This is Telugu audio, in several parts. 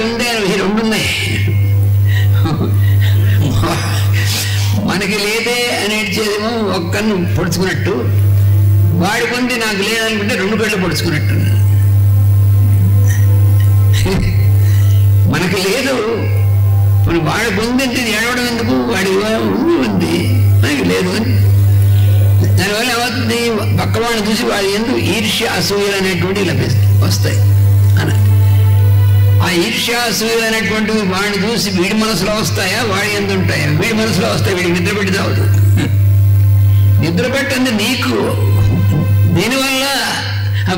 ఉంది అని రెండు ఉన్నాయి. మనకి లేదే అని ఏడ్చేదేమో ఒక కన్ను పొడుచుకున్నట్టు, వాడికి ఉంది నాకు లేదనుకుంటే రెండు కళ్ళు పొడుచుకున్నట్టు. మనకి లేదు, మన వాడికి ఉంది అంటే ఏడవడం ఎందుకు, వాడి ఉంది మనకి లేదు అని. దానివల్ల ఏమవుతుంది, పక్కవాడిని చూసి వాడి ఎందుకు ఈర్ష్య అసూయలు అనేటువంటివి వస్తాయి అని. ఆ ఈర్ష్య అసూయలు అనేటువంటివి వాడిని చూసి వీడి మనసులో వస్తాయా, వాడి ఎంత ఉంటాయా? వీడి మనసులో వస్తాయి, వీడికి నిద్ర పెట్టి తావదు. నిద్ర పెట్టండి నీకు, దీనివల్ల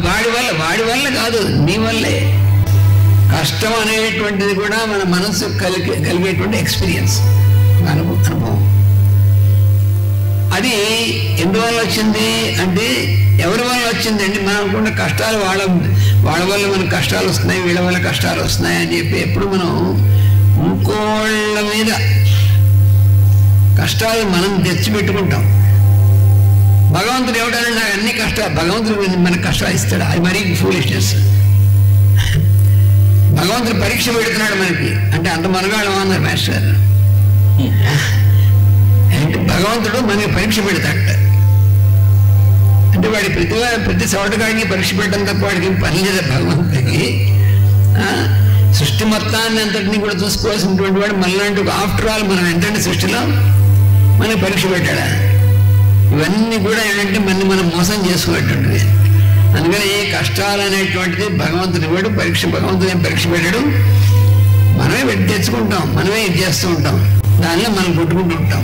వాడి వల్ల కాదు, నీ వల్లే. కష్టం అనేటువంటిది కూడా మన మనసు కలిగేటువంటి ఎక్స్పీరియన్స్, అనుభవం. అది ఎందువల్ల వచ్చింది అంటే, ఎవరి వల్ల వచ్చిందండి? మనం అనుకున్న కష్టాలు వాళ్ళ వల్ల మనకు కష్టాలు వస్తున్నాయి, వీళ్ళ వల్ల కష్టాలు వస్తున్నాయి అని చెప్పి ఎప్పుడు మనం ఇంకోళ్ళ మీద కష్టాలు మనం తెచ్చిపెట్టుకుంటాం. భగవంతుడు ఏమిటంటే నాకు అన్ని కష్టాలు, భగవంతుడు మనకు కష్టాలు ఇస్తాడు, అది మరీ ఫూలిష్నెస్. భగవంతుడు పరీక్ష పెడుతున్నాడు మనకి అంటే అంత మనగాళ్ళం అన్నారు మాస్టర్ గారు. అంటే భగవంతుడు మనకి పరీక్ష పెడతాడట. అంటే వాడి ప్రతి చోటగాడికి పరీక్ష పెట్టడం తప్ప వాడికి పని లేదా భగవంతుడికి. సృష్టి మొత్తాన్ని అంతటినీ కూడా చూసుకోవాల్సినటువంటి వాడు మనలాంటి ఒక ఆఫ్టర్ ఆల్ మనం ఎంతంటే సృష్టిలో మనకి పరీక్ష పెట్టాడా? ఇవన్నీ కూడా ఏంటంటే మనం మోసం చేసుకునేటువంటివి. అందుకని కష్టాలు అనేటువంటిది భగవంతుని వాడు పరీక్ష, భగవంతుని ఏం పరీక్ష పెట్టాడు, మనమే పెట్టి తెచ్చుకుంటాం, మనమే ఇది చేస్తూ ఉంటాం, దానిలో మనం కొట్టుకుంటూ ఉంటాం.